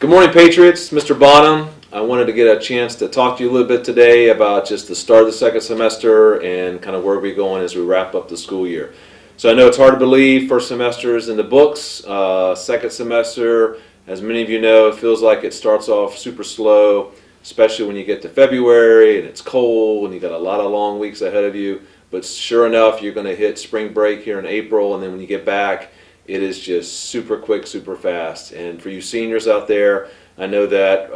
Good morning, Patriots. Mr. Bonham. I wanted to get a chance to talk to you a little bit today about just the start of the second semester and kind of where we're going as we wrap up the school year. So I know it's hard to believe first semester is in the books. Second semester, as many of you know, it feels like it starts off super slow, especially when you get to February and it's cold and you got a lot of long weeks ahead of you. But sure enough, you're going to hit spring break here in April, and then when you get back, it is just super quick, super fast. And for you seniors out there, I know that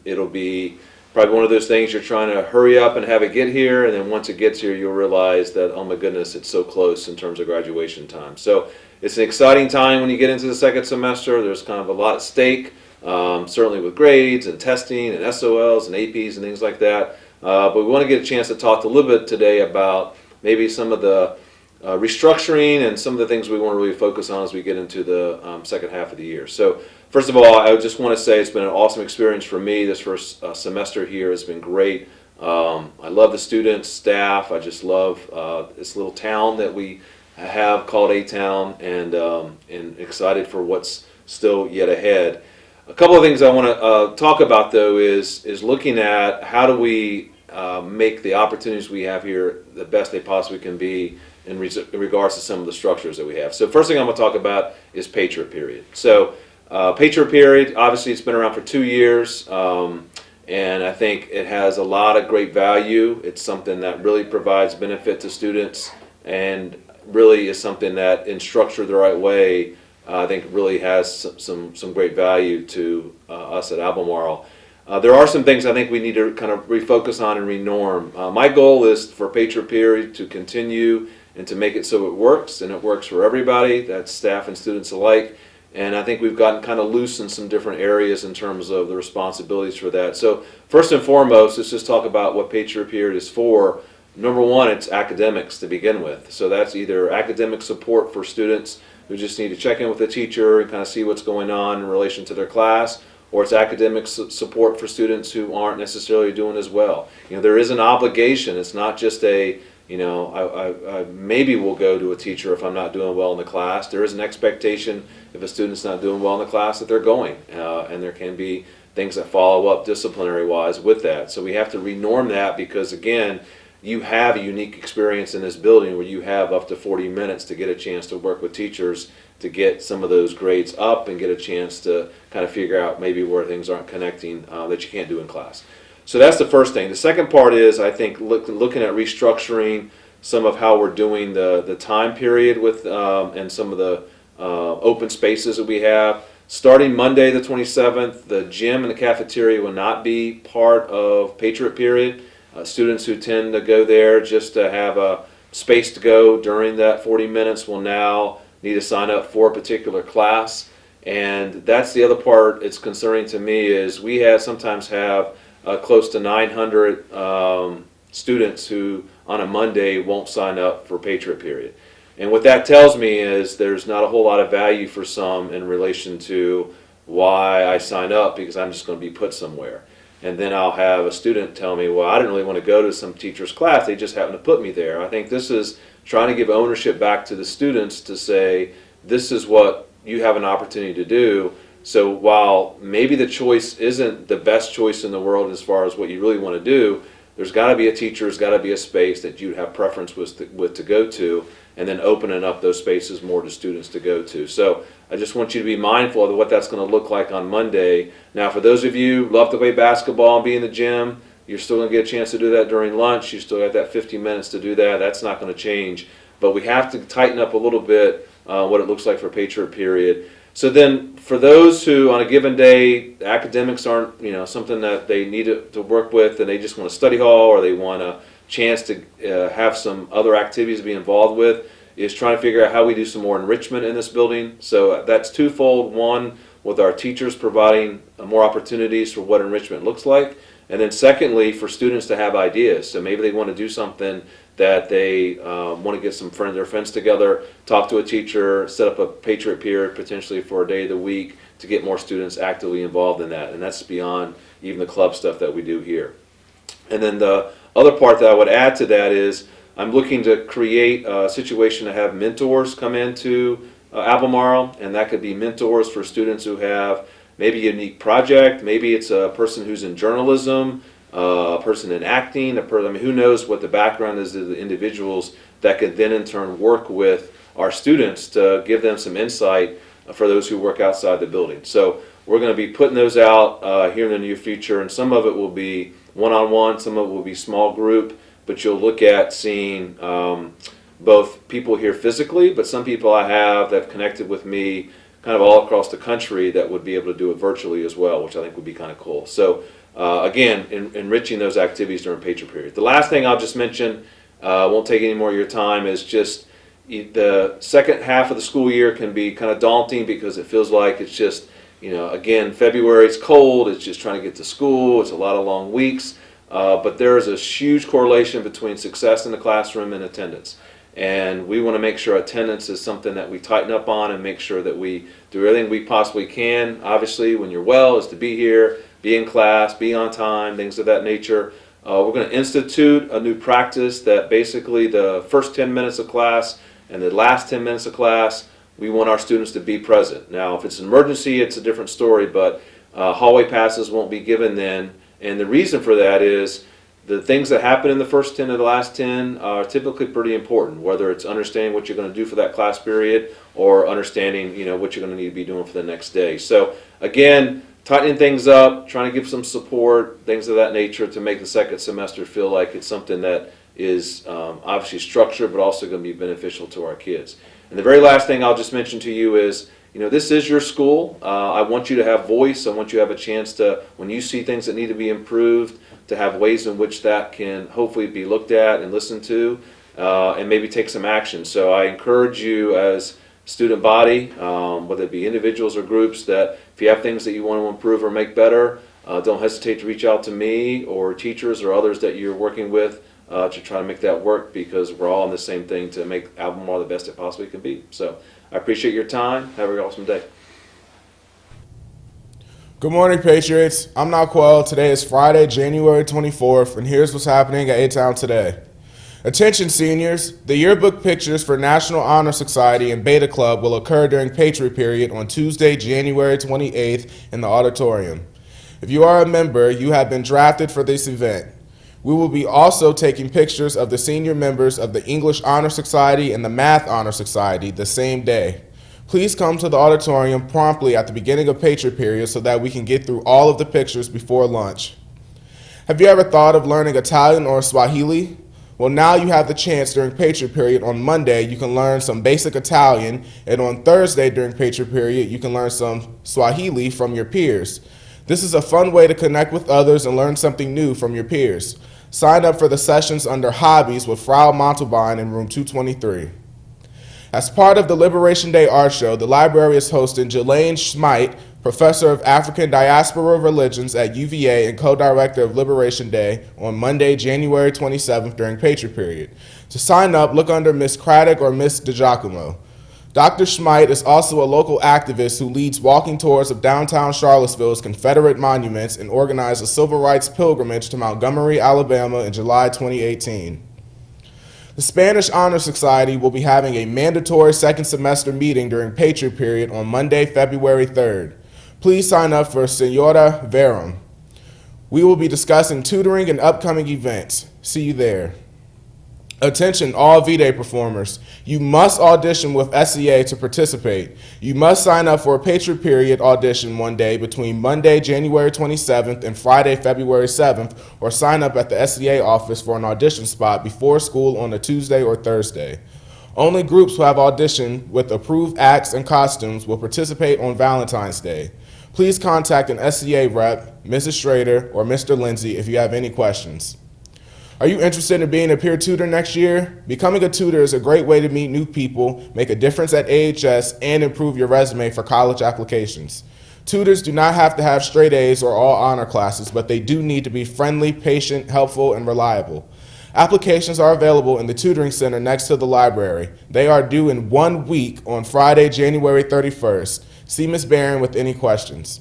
it'll be probably one of those things you're trying to hurry up and have it get here, and then once it gets here, you'll realize that, oh my goodness, it's so close in terms of graduation time. So it's an exciting time when you get into the second semester. There's kind of a lot at stake, certainly with grades and testing and SOLs and APs and things like that. But we want to get a chance to talk a little bit today about maybe some of the restructuring and some of the things we want to really focus on as we get into the second half of the year. So first of all, I just want to say it's been an awesome experience for me. This first semester here has been great. I love the students, staff. I just love this little town that we have called A-Town, and excited for what's still yet ahead. A couple of things I want to talk about, though, is looking at how do we make the opportunities we have here the best they possibly can be in regards to some of the structures that we have. So first thing I'm going to talk about is Patriot Period. So Patriot Period, obviously it's been around for 2 years, and I think it has a lot of great value. It's something that really provides benefit to students and really is something that, in structured the right way, I think really has some great value to us at Albemarle. There are some things I think we need to kind of refocus on and renorm. My goal is for Patriot Period to continue and to make it so it works, and it works for everybody, that's staff and students alike. And I think we've gotten kind of loose in some different areas in terms of the responsibilities for that. So first and foremost, let's just talk about what Patriot Period is for. Number one, it's academics to begin with. So that's either academic support for students who just need to check in with the teacher and kind of see what's going on in relation to their class, or it's academic support for students who aren't necessarily doing as well. You know, there is an obligation. It's not just a, you know, I maybe will go to a teacher if I'm not doing well in the class. There is an expectation if a student's not doing well in the class that they're going, and there can be things that follow up disciplinary-wise with that. So we have to renorm that because, again, you have a unique experience in this building where you have up to 40 minutes to get a chance to work with teachers to get some of those grades up and get a chance to kind of figure out maybe where things aren't connecting that you can't do in class. So that's the first thing. The second part is, I think, looking at restructuring some of how we're doing the time period with and some of the open spaces that we have. Starting Monday the 27th, the gym and the cafeteria will not be part of Patriot Period. Students who tend to go there just to have a space to go during that 40 minutes will now need to sign up for a particular class. And that's the other part it's concerning to me is we sometimes have close to 900 students who on a Monday won't sign up for Patriot Period. And what that tells me is there's not a whole lot of value for some in relation to why I sign up because I'm just going to be put somewhere. And then I'll have a student tell me, well, I didn't really want to go to some teacher's class, they just happened to put me there. I think this is trying to give ownership back to the students to say, this is what you have an opportunity to do. So while maybe the choice isn't the best choice in the world as far as what you really want to do, there's got to be a teacher, there's got to be a space that you have preference with to go to, and then opening up those spaces more to students to go to. So I just want you to be mindful of what that's going to look like on Monday. Now, for those of you who love to play basketball and be in the gym, you're still going to get a chance to do that during lunch. You still have that 50 minutes to do that. That's not going to change. But we have to tighten up a little bit what it looks like for Patriot Period. So then for those who on a given day, academics aren't something that they need to work with and they just want a study hall or they want a chance to have some other activities to be involved with, is trying to figure out how we do some more enrichment in this building. So that's twofold. One, with our teachers providing more opportunities for what enrichment looks like. And then secondly, for students to have ideas. So maybe they want to do something that they want to get their friends together, talk to a teacher, set up a Patriot Period potentially for a day of the week to get more students actively involved in that. And that's beyond even the club stuff that we do here. And then the other part that I would add to that is I'm looking to create a situation to have mentors come into Albemarle, and that could be mentors for students who have maybe a unique project, maybe it's a person who's in journalism, a person in acting, I mean, who knows what the background is of the individuals that could then in turn work with our students to give them some insight for those who work outside the building. So we're going to be putting those out here in the near future, and some of it will be one-on-one, some of it will be small group, but you'll look at seeing both people here physically, but some people I have that have connected with me kind of all across the country that would be able to do it virtually as well, which I think would be kind of cool. So again, enriching those activities during Patriot Period. The last thing I'll just mention, won't take any more of your time, is just the second half of the school year can be kind of daunting because it feels like it's just, again, February, it's cold, it's just trying to get to school, it's a lot of long weeks, but there is a huge correlation between success in the classroom and attendance. And we want to make sure attendance is something that we tighten up on and make sure that we do everything we possibly can. Obviously, when you're well, is to be here, be in class, be on time, things of that nature. We're going to institute a new practice that basically the first 10 minutes of class and the last 10 minutes of class, we want our students to be present. Now, if it's an emergency, it's a different story, but hallway passes won't be given then. And the reason for that is the things that happen in the first 10 and the last 10 are typically pretty important, whether it's understanding what you're going to do for that class period or understanding, what you're going to need to be doing for the next day. So again, tightening things up, trying to give some support, things of that nature to make the second semester feel like it's something that is obviously structured but also going to be beneficial to our kids. And the very last thing I'll just mention to you is, this is your school. I want you to have voice. I want you to have a chance to, when you see things that need to be improved, to have ways in which that can hopefully be looked at and listened to and maybe take some action. So I encourage you as student body, whether it be individuals or groups, that if you have things that you want to improve or make better, don't hesitate to reach out to me or teachers or others that you're working with to try to make that work, because we're all on the same thing to make Albemarle the best it possibly can be. So I appreciate your time. Have an awesome day. Good morning, Patriots. I'm Naquel. Today is Friday, January 24th, and here's what's happening at A-Town today. Attention, seniors. The yearbook pictures for National Honor Society and Beta Club will occur during Patriot Period on Tuesday, January 28th in the auditorium. If you are a member, you have been drafted for this event. We will be also taking pictures of the senior members of the English Honor Society and the Math Honor Society the same day. Please come to the auditorium promptly at the beginning of Patriot Period so that we can get through all of the pictures before lunch. Have you ever thought of learning Italian or Swahili? Well, now you have the chance during Patriot Period. On Monday, you can learn some basic Italian, and on Thursday during Patriot Period, you can learn some Swahili from your peers. This is a fun way to connect with others and learn something new from your peers. Sign up for the sessions under Hobbies with Frau Montalbán in room 223. As part of the Liberation Day Art Show, the library is hosting Jelaine Schmeit, Professor of African Diaspora Religions at UVA and co-director of Liberation Day, on Monday, January 27th during Patriot Period. To sign up, look under Miss Craddock or Miss DiGiacomo. Dr. Schmeit is also a local activist who leads walking tours of downtown Charlottesville's Confederate monuments and organized a civil rights pilgrimage to Montgomery, Alabama in July 2018. The Spanish Honor Society will be having a mandatory second semester meeting during Patriot Period on Monday, February 3rd. Please sign up for Senora Verum. We will be discussing tutoring and upcoming events. See you there. Attention, all V-Day performers. You must audition with SEA to participate. You must sign up for a Patriot Period audition one day between Monday, January 27th and Friday, February 7th, or sign up at the SEA office for an audition spot before school on a Tuesday or Thursday. Only groups who have auditioned with approved acts and costumes will participate on Valentine's Day. Please contact an SEA rep, Mrs. Schrader, or Mr. Lindsay if you have any questions. Are you interested in being a peer tutor next year? Becoming a tutor is a great way to meet new people, make a difference at AHS, and improve your resume for college applications. Tutors do not have to have straight A's or all honor classes, but they do need to be friendly, patient, helpful, and reliable. Applications are available in the tutoring center next to the library. They are due in 1 week on Friday, January 31st. See Ms. Barron with any questions.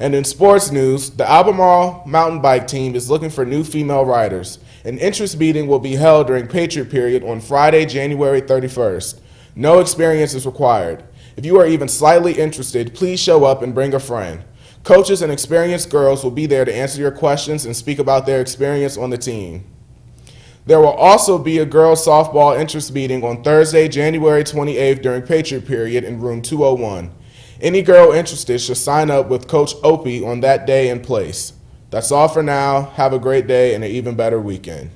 And in sports news, the Albemarle mountain bike team is looking for new female riders. An interest meeting will be held during Patriot Period on Friday, January 31st. No experience is required. If you are even slightly interested, please show up and bring a friend. Coaches and experienced girls will be there to answer your questions and speak about their experience on the team. There will also be a girls softball interest meeting on Thursday, January 28th during Patriot Period in room 201. Any girl interested should sign up with Coach Opie on that day and place. That's all for now. Have a great day and an even better weekend.